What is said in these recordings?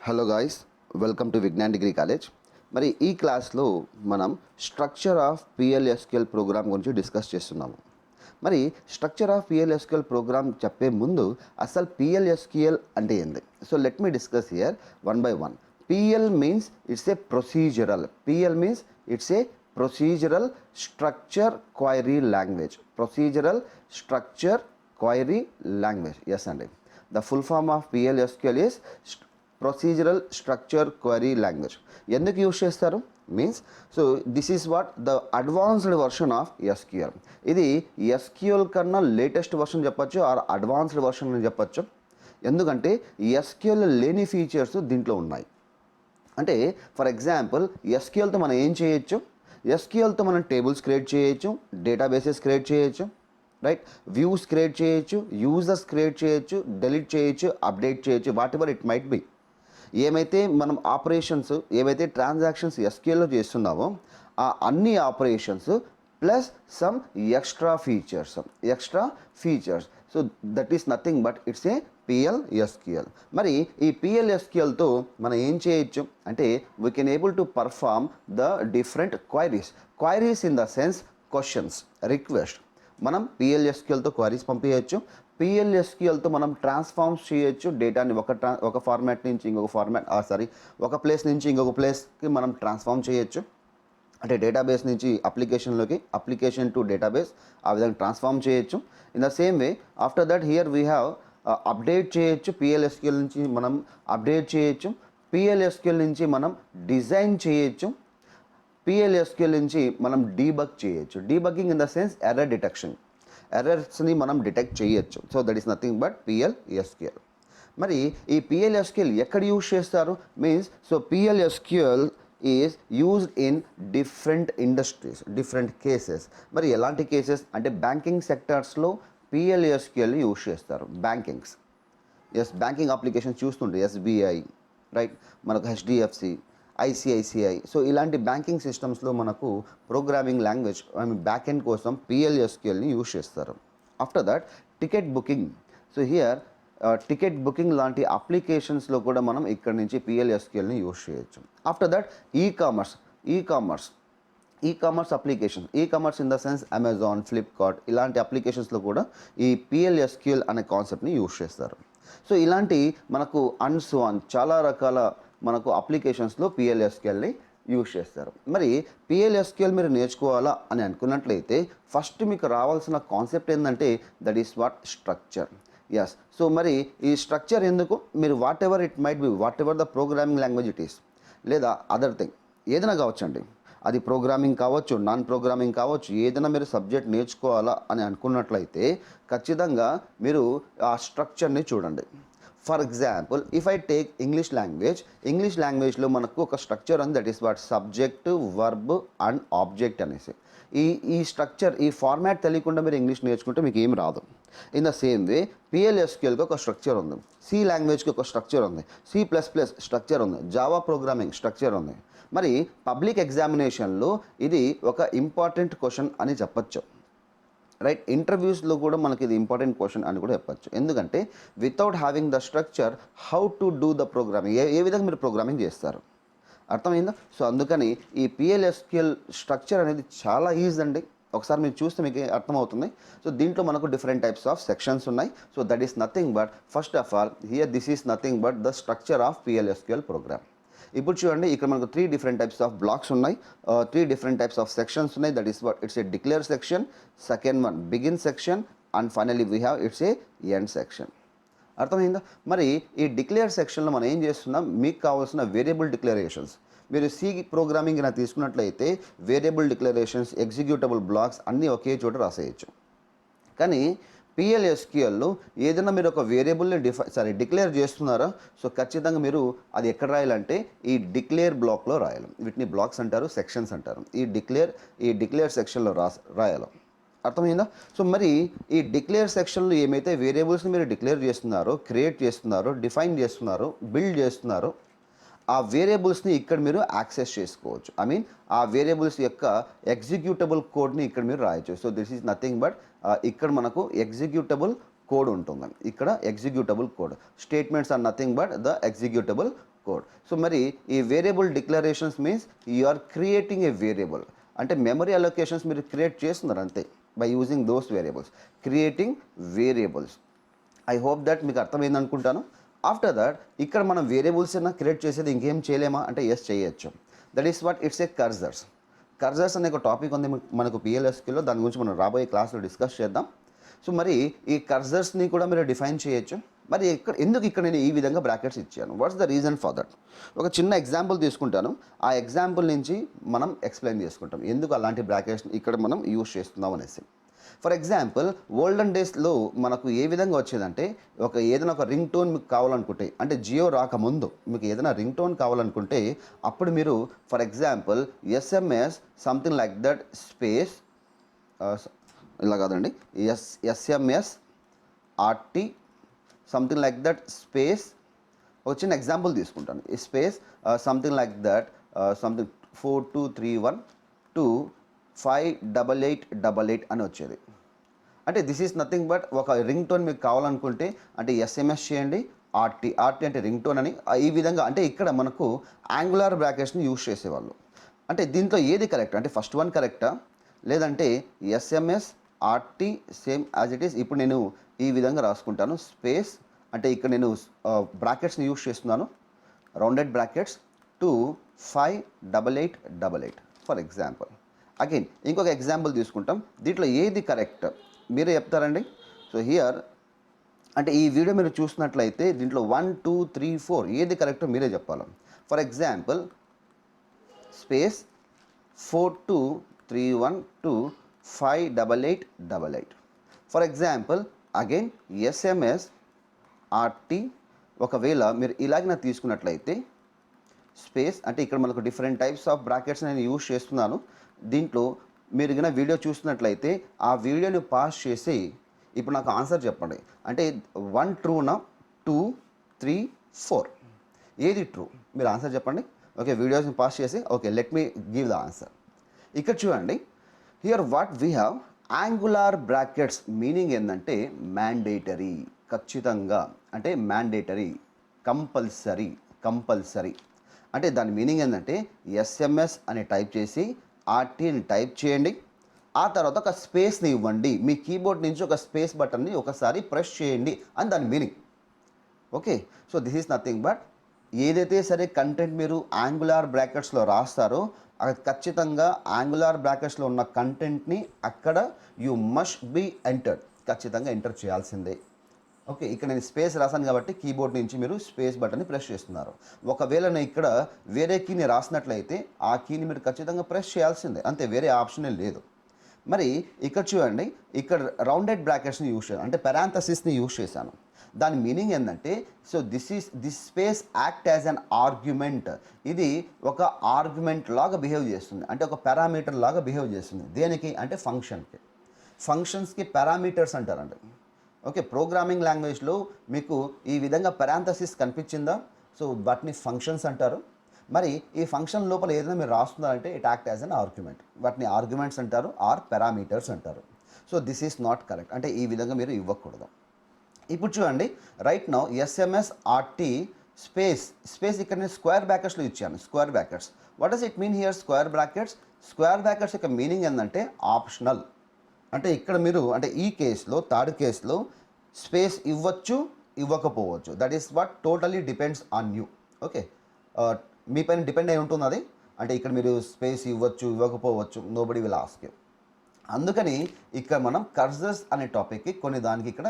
Hello guys, welcome to Vignan degree college. మరి ఈ క్లాస్లో మనం స్ట్రక్చర్ ఆఫ్ పిఎల్ఎస్క్యూఎల్ ప్రోగ్రామ్ గురించి డిస్కస్ చేస్తున్నాము. మరి స్ట్రక్చర్ ఆఫ్ పిఎల్ఎస్క్యూఎల్ ప్రోగ్రామ్ చెప్పే ముందు అసలు పిఎల్ఎస్క్యూఎల్ అంటే ఏంది? So let me discuss here one by one. PL means it's a procedural. PL means it's a procedural structure query language. Procedural structure query language. Yes అండి. The full form of PLSQL is procedural structure query language. ఎందుకు use చేస్తారు means, so this is what the advanced version of SQL. ఇది SQL కన్నా latest version చెప్పచ్చు, or advanced version అని చెప్పచ్చు. ఎందుకంటే SQL లేని ఫీచర్స్ దీంట్లో ఉన్నాయి. అంటే ఫర్ ఎగ్జాంపుల్ ఎస్క్యూఎల్తో మనం ఏం చేయొచ్చు? ఎస్క్యూఎల్తో మనం టేబుల్స్ క్రియేట్ చేయొచ్చు, డేటాబేసెస్ క్రియేట్ చేయొచ్చు, రైట్, వ్యూస్ క్రియేట్ చేయొచ్చు, యూజర్స్ క్రియేట్ చేయొచ్చు, డెలీట్ చేయొచ్చు, అప్డేట్ చేయొచ్చు, what ever it might B. ఏమైతే మనం ఆపరేషన్స్, ఏవైతే ట్రాన్సాక్షన్స్ ఎస్క్యూఎల్లో చేస్తున్నామో ఆ అన్ని operations plus some extra features. So that is nothing but it's a పిఎల్ఎస్క్యూఎల్. మరి ఈ పిఎల్ఎస్క్యూఎల్తో మనం ఏం చేయొచ్చు అంటే we can able to perform the different queries in the sense questions, request. మనం పిఎల్ఎస్క్యూఎల్తో క్వైరీస్ పంపించవచ్చు. పిఎల్ఎస్క్యూఎల్తో మనం ట్రాన్స్ఫార్మ్స్ చేయొచ్చు. డేటాని ఒక ఫార్మాట్ నుంచి ఇంకొక ఒక ప్లేస్ నుంచి ఇంకొక ప్లేస్కి మనం ట్రాన్స్ఫార్మ్ చేయొచ్చు. అంటే డేటాబేస్ నుంచి అప్లికేషన్లోకి, అప్లికేషన్ టు డేటాబేస్, ఆ విధంగా ట్రాన్స్ఫార్మ్ చేయొచ్చు. In the same way after that here we have update చేయొచ్చు. పిఎల్ఎస్క్యూఎల్ నుంచి మనం అప్డేట్ చేయొచ్చు. పిఎల్ఎస్క్యూఎల్ నుంచి మనం డిజైన్ చేయొచ్చు. పిఎల్ఎస్క్యూఎల్ నుంచి మనం డీబగ్ చేయొచ్చు. Debugging in the sense error detection. ఎర్రర్స్ని మనం డిటెక్ట్ చేయొచ్చు. So that is nothing but PLSQL. మరి ఈ పిఎల్ఎస్క్యూఎల్ ఎక్కడ యూజ్ చేస్తారు means, so PLSQL is used in different industries, different cases. మరి ఎలాంటి కేసెస్ అంటే బ్యాంకింగ్ సెక్టార్స్లో పిఎల్ఎస్క్యూఎల్ యూజ్ చేస్తారు. బ్యాంకింగ్ అప్లికేషన్స్ చూస్తుంటే ఎస్బీఐ, రైట్, మనకు హెచ్డిఎఫ్సి, ఐసిఐసిఐ. సో ఇలాంటి బ్యాంకింగ్ సిస్టమ్స్లో మనకు ప్రోగ్రామింగ్ లాంగ్వేజ్ బ్యాక్ ఎండ్ కోసం పిఎల్ఎస్క్యూఎల్ని యూజ్ చేస్తారు. After that ticket booking. So here ticket booking లాంటి అప్లికేషన్స్లో కూడా మనం ఇక్కడ నుంచి పిఎల్ఎస్క్యూఎల్ని యూజ్ చేయొచ్చు. After that ecommerce application, ecommerce in the sense Amazon, Flipkart ఇలాంటి అప్లికేషన్స్లో కూడా ఈ పిఎల్ఎస్క్యూఎల్ అనే కాన్సెప్ట్ని యూజ్ చేస్తారు. సో ఇలాంటి మనకు చాలా రకాల మనకు అప్లికేషన్స్లో పిఎల్ఎస్క్యూఎల్ని యూజ్ చేస్తారు. మరి పిఎల్ఎస్క్యూఎల్ మీరు నేర్చుకోవాలా అని అనుకున్నట్లయితే ఫస్ట్ మీకు రావాల్సిన కాన్సెప్ట్ ఏంటంటే that is what structure. Yes. So మరి ఈ స్ట్రక్చర్ ఎందుకు? మీరు whatever it might be, whatever the programming language it is, లేదా అదర్ థింగ్ ఏదైనా కావచ్చండి. అది ప్రోగ్రామింగ్ కావచ్చు, నాన్ ప్రోగ్రామింగ్ కావచ్చు, ఏదైనా మీరు సబ్జెక్ట్ నేర్చుకోవాలా అని అనుకున్నట్లయితే ఖచ్చితంగా మీరు ఆ స్ట్రక్చర్ని చూడండి. For example if I take English లాంగ్వేజ్లో మనకు ఒక స్ట్రక్చర్ ఉంది, that is what subject, verb and object అనేసి. ఈ స్ట్రక్చర్, ఈ ఫార్మాట్ తెలియకుండా మీరు ఇంగ్లీష్ నేర్చుకుంటే మీకు ఏం రాదు. ఇన్ ద సేమ్ వే పిఎల్ఎస్క్యూఎల్కి ఒక స్ట్రక్చర్ ఉంది, సి లాంగ్వేజ్కి ఒక స్ట్రక్చర్ ఉంది, C++ స్ట్రక్చర్ ఉంది, జావా ప్రోగ్రామింగ్ స్ట్రక్చర్ ఉంది. మరి పబ్లిక్ ఎగ్జామినేషన్లో ఇది ఒక ఇంపార్టెంట్ క్వశ్చన్ అని చెప్పచ్చు, రైట్. ఇంటర్వ్యూస్లో కూడా మనకి ఇది ఇంపార్టెంట్ క్వశ్చన్ అని కూడా చెప్పచ్చు. ఎందుకంటే without having the structure how to do the programming, ఏ విధంగా మీరు ప్రోగ్రామింగ్ చేస్తారు, అర్థమైందా? సో అందుకని ఈ పిఎల్ఎస్క్యూఎల్ స్ట్రక్చర్ అనేది చాలా ఈజీ అండి. ఒకసారి మీరు చూస్తే మీకు అర్థమవుతుంది. సో దీంట్లో మనకు డిఫరెంట్ టైప్స్ ఆఫ్ సెక్షన్స్ ఉన్నాయి. So that is nothing but first of all here this is nothing but the structure of PLSQL program. ఇప్పుడు చూడండి, ఇక్కడ మనకు 3 డిఫరెంట్ టైప్స్ ఆఫ్ బ్లాక్స్ ఉన్నాయి, 3 డిఫరెంట్ టైప్స్ ఆఫ్ సెక్షన్స్ ఉన్నాయి. That is what it's a declare section, second one begin section, and finally we have it's a end section. అర్థమైందా? మరి ఈ declare సెక్షన్లో మనం ఏం చేస్తున్నాం, మీకు కావాల్సిన వేరియబుల్ డిక్లరేషన్స్, మీరు సి ప్రోగ్రామింగ్ అయినా తీసుకున్నట్లయితే వేరియబుల్ డిక్లరేషన్స్, ఎగ్జిక్యూటబుల్ బ్లాక్స్ అన్నీ ఒకే చోట రాసేయచ్చు. కానీ పిఎల్ఎస్క్యూఎల్లో ఏదైనా మీరు ఒక వేరియబుల్ని డిక్లేర్ చేస్తున్నారా, సో ఖచ్చితంగా మీరు అది ఎక్కడ రాయాలంటే ఈ డిక్లేర్ బ్లాక్లో రాయాలి. వీటిని బ్లాక్స్ అంటారు, సెక్షన్స్ అంటారు. ఈ డిక్లేర్ సెక్షన్లో రాయాలి. అర్థమైందా? సో మరి ఈ డిక్లేర్ సెక్షన్లో ఏమైతే వేరియబుల్స్ని మీరు డిక్లేర్ చేస్తున్నారో, క్రియేట్ చేస్తున్నారో, డిఫైన్ చేస్తున్నారో, బిల్డ్ చేస్తున్నారో ఆ వేరియబుల్స్ని ఇక్కడ మీరు యాక్సెస్ చేసుకోవచ్చు. ఆ వేరియబుల్స్ యొక్క ఎగ్జిక్యూటబుల్ కోడ్ని ఇక్కడ మీరు రాయొచ్చు. So this is nothing but ఇక్కడ మనకు ఎగ్జిక్యూటబుల్ కోడ్ ఉంటుంది. ఇక్కడ executable code, statements are nothing but the executable code. So మరి ఈ variable declarations means you are creating a variable, అంటే మెమరీ అలొకేషన్స్ మీరు క్రియేట్ చేస్తున్నారు అంతే by using those variables, creating variables. I hope that మీకు అర్థమైంది అనుకుంటాను. ఆఫ్టర్ దట్ ఇక్కడ మనం వేరియబుల్స్ అయినా క్రియేట్ చేసేది ఇంకేం చేయలేమా అంటే ఎస్ చేయొచ్చు. That is what it's a cursors. Cursors అనే ఒక టాపిక్ ఉంది మనకు PLSQలో, దాని గురించి మనం రాబోయే క్లాస్లో డిస్కస్ చేద్దాం. సో మరి ఈ కర్సర్స్ని కూడా మీరు డిఫైన్ చేయొచ్చు. మరి ఎందుకు ఇక్కడ నేను ఈ విధంగా బ్రాకెట్స్ ఇచ్చాను, what's the reason for that? ఒక చిన్న ఎగ్జాంపుల్ తీసుకుంటాను, ఆ ఎగ్జాంపుల్ నుంచి మనం ఎక్స్ప్లెయిన్ చేసుకుంటాం ఎందుకు అలాంటి బ్రాకెట్స్ ఇక్కడ మనం యూజ్ చేస్తున్నాం అనేసి. ఫర్ ఎగ్జాంపుల్ ఓల్డెన్ డేస్లో మనకు ఏ విధంగా వచ్చేదంటే ఏదైనా ఒక రింగ్ టోన్ మీకు కావాలనుకుంటే, అంటే జియో రాకముందు మీకు ఏదైనా రింగ్ టోన్ కావాలనుకుంటే అప్పుడు మీరు for example SMS something like that space, ఇలా కాదండి, SMS RT something like that space, ఒక చిన్న ఎగ్జాంపుల్ తీసుకుంటాను, ఈ space something like that something 4231258888 అని వచ్చేది. అంటే దిస్ ఈజ్ నథింగ్ బట్ ఒక రింగ్ టోన్ మీకు కావాలనుకుంటే అంటే SMS చేయండి RT అంటే రింగ్ టోన్ అని. ఈ విధంగా అంటే ఇక్కడ మనకు యాంగులర్ బ్రాకెట్స్ని యూజ్ చేసేవాళ్ళు. అంటే దీంట్లో ఏది కరెక్ట్ అంటే ఫస్ట్ వన్ కరెక్టా లేదంటే SMS RT same as it is. ఇప్పుడు నేను ఈ విధంగా రాసుకుంటాను స్పేస్, అంటే ఇక్కడ నేను బ్రాకెట్స్ని యూజ్ చేస్తున్నాను, rounded brackets 258888 for example. Again ఇంకొక ఎగ్జాంపుల్ తీసుకుంటాం, దీంట్లో ఏది కరెక్ట్ మీరే చెప్తారండి. సో హియర్ అంటే ఈ వీడియో మీరు చూసినట్లయితే దీంట్లో 1 2 3 4 ఏది కరెక్టో మీరే చెప్పాలి. For example space 4231258888. For example again SMS RT. ఒకవేళ మీరు ఇలాగ తీసుకున్నట్లయితే స్పేస్, అంటే ఇక్కడ మనకు డిఫరెంట్ టైప్స్ ఆఫ్ బ్రాకెట్స్ నేను యూజ్ చేస్తున్నాను. దీంట్లో మీరు కనుక వీడియో చూస్తున్నట్లయితే ఆ వీడియోని పాస్ చేసి ఇప్పుడు నాకు ఆన్సర్ చెప్పండి. అంటే 1 ట్రూనా 2 3 4 ఏది ట్రూ మీరు ఆన్సర్ చెప్పండి. ఓకే, వీడియోస్ని పాస్ చేసి okay let me give the answer. ఇక్కడ చూడండి, here what we have angular brackets meaning ఏంటంటే మ్యాండేటరీ, ఖచ్చితంగా, అంటే మ్యాండేటరీ, కంపల్సరీ. అంటే దాని మీనింగ్ ఏంటంటే SMS అని టైప్ చేసి RTని టైప్ చేయండి, ఆ తర్వాత ఒక స్పేస్ని ఇవ్వండి, మీ కీబోర్డ్ నుంచి ఒక స్పేస్ బటన్ని ఒకసారి ప్రెస్ చేయండి అని దాని meaning. Okay, so this is nothing but ఏదైతే సరే కంటెంట్ మీరు యాంగులార్ బ్రాకెట్స్లో రాస్తారో అది ఖచ్చితంగా యాంగులార్ బ్రాకెట్స్లో ఉన్న కంటెంట్ని అక్కడ యూ మస్ట్ బీ ఎంటర్డ్, ఖచ్చితంగా ఎంటర్ చేయాల్సిందే. ఓకే, ఇక్కడ నేను స్పేస్ రాశాను కాబట్టి కీబోర్డ్ నుంచి మీరు స్పేస్ బటన్ని ప్రెస్ చేస్తున్నారు. ఒకవేళ నేను ఇక్కడ వేరే కీని రాసినట్లయితే ఆ కీని మీరు ఖచ్చితంగా ప్రెస్ చేయాల్సిందే, అంతే, వేరే ఆప్షనే లేదు. మరి ఇక్కడ చూడండి, ఇక్కడ రౌండెడ్ బ్రాకెట్స్ని యూజ్ చేశాను, అంటే పెరాంథసిస్ని యూజ్ చేశాను. దాని మీనింగ్ ఏంటంటే so this space act as an argument, ఇది ఒక ఆర్గ్యుమెంట్ లాగా బిహేవ్ చేస్తుంది, అంటే ఒక పారామీటర్ లాగా బిహేవ్ చేస్తుంది. దేనికి అంటే ఫంక్షన్స్కి పారామీటర్స్ అంటారండి. ఓకే, ప్రోగ్రామింగ్ లాంగ్వేజ్లో మీకు ఈ విధంగా పెరాంథసిస్ కనిపించిందా? సో వాటిని ఫంక్షన్స్ అంటారు. మరి ఈ ఫంక్షన్ లోపల ఏదైనా మీరు రాస్తున్నారంటే it act as an argument, వాటిని ఆర్గ్యుమెంట్స్ అంటారు ఆర్ పారామీటర్స్ అంటారు. So this is not correct, అంటే ఈ విధంగా మీరు ఇవ్వకూడదు. ఇప్పుడు చూడండి, right now SMS RT space ఇక్కడ నేను స్క్వేర్ బ్రాకెట్స్లో ఇచ్చాను, square brackets. What does it mean here square brackets? Square brackets యొక్క మీనింగ్ ఏంటంటే ఆప్షనల్. అంటే ఇక్కడ మీరు అంటే ఈ కేసులో థర్డ్ కేసులో స్పేస్ ఇవ్వచ్చు ఇవ్వకపోవచ్చు, that is what totally depends on you. Okay, మీ పైన డిపెండ్ అయి ఉంటుంది అది. అంటే ఇక్కడ మీరు స్పేస్ ఇవ్వచ్చు ఇవ్వకపోవచ్చు, నోబడి విల్ ఆస్క్ యూ. అందుకని ఇక్కడ మనం కర్సర్స్ అనే టాపిక్కి కొన్ని దానికి ఇక్కడ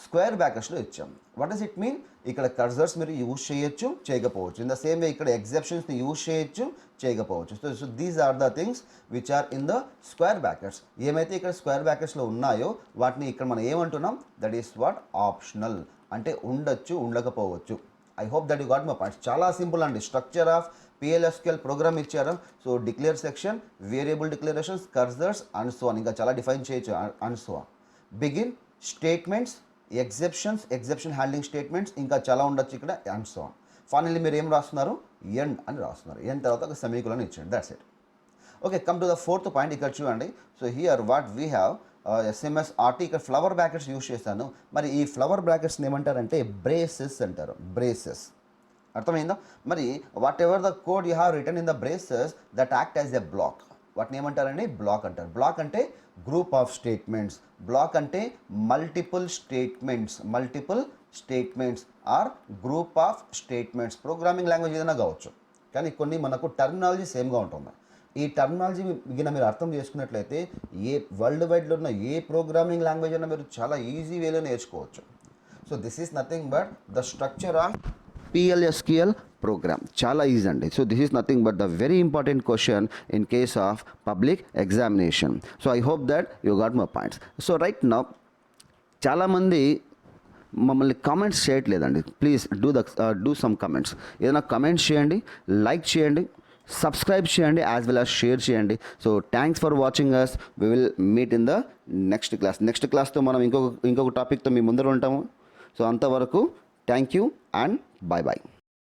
స్క్వేర్ బ్రాకెట్స్లో ఇచ్చాం. What does it mean? ఇక్కడ కర్సర్స్ మీరు యూజ్ చేయొచ్చు చేయకపోవచ్చు. ఇన్ ద సేమ్ వే ఇక్కడ ఎగ్జెప్షన్స్ని యూజ్ చేయొచ్చు చేయకపోవచ్చు. So these are the things which are in the square brackets. ఏమైతే ఇక్కడ స్క్వేర్ బ్రాకెట్స్లో ఉన్నాయో వాటిని ఇక్కడ మనం ఏమంటున్నాం? దట్ ఈస్ వాట్ ఆప్షనల్, అంటే ఉండొచ్చు ఉండకపోవచ్చు. I hope that you got my points. చాలా సింపుల్ అండి. స్ట్రక్చర్ ఆఫ్ PLSQL ప్రోగ్రామ్ ఇచ్చారు. So declare section, variable declarations, cursors and so on, ఇంకా చాలా డిఫైన్ చేయొచ్చు and so on. Begin, statements, exception handling statements, ఇంకా చాలా ఉండొచ్చు ఇక్కడ అండ్ సో ఆన్. ఫైనల్లీ మీరు ఏం రాస్తున్నారు? ఎండ్ అని రాస్తున్నారు. ఎండ్ తర్వాత ఒక సెమీకోలన్ ఇచ్చేయండి, that's it. Okay, come to the fourth point. ఇక్కడ చూడండి, so here what we have SMS RT, ఇక్కడ ఫ్లవర్ బ్రాకెట్స్ యూజ్ చేశాను. మరి ఈ ఫ్లవర్ బ్రాకెట్స్ని ఏమంటారంటే బ్రేసెస్ అంటారు. బ్రేసెస్ అర్థమైందా? మరి whatever the code you have written in the braces that act as a block. వాటిని ఏమంటారండి? బ్లాక్ అంటారు. బ్లాక్ అంటే గ్రూప్ ఆఫ్ స్టేట్మెంట్స్, బ్లాక్ అంటే multiple statements or group of statements. Programming language ఏదైనా కావచ్చు, కానీ కొన్ని మనకు టర్మినాలజీ సేమ్గా ఉంటుంది. ఈ టర్మినాలజీ మిగిలిన మీరు అర్థం చేసుకున్నట్లయితే ఏ వరల్డ్ వైడ్లో ఉన్న ఏ ప్రోగ్రామింగ్ లాంగ్వేజ్ అయినా మీరు చాలా ఈజీ వేలో నేర్చుకోవచ్చు. So this is nothing but the structure of PLSQL program. చాలా ఈజీ అండి. So this is nothing but the very important question in case of public examination. So I hope that you got my points. So right now చాలామంది మమ్మల్ని comments చేయట్లేదండి. Please do some comments. ఏదైనా comments చేయండి, like చేయండి, subscribe చేయండి, as well as share చేయండి. So thanks for watching us. We will meet in the next క్లాస్తో మనం ఇంకొక టాపిక్తో మీ ముందర ఉంటాము. సో అంతవరకు thank you and bye bye.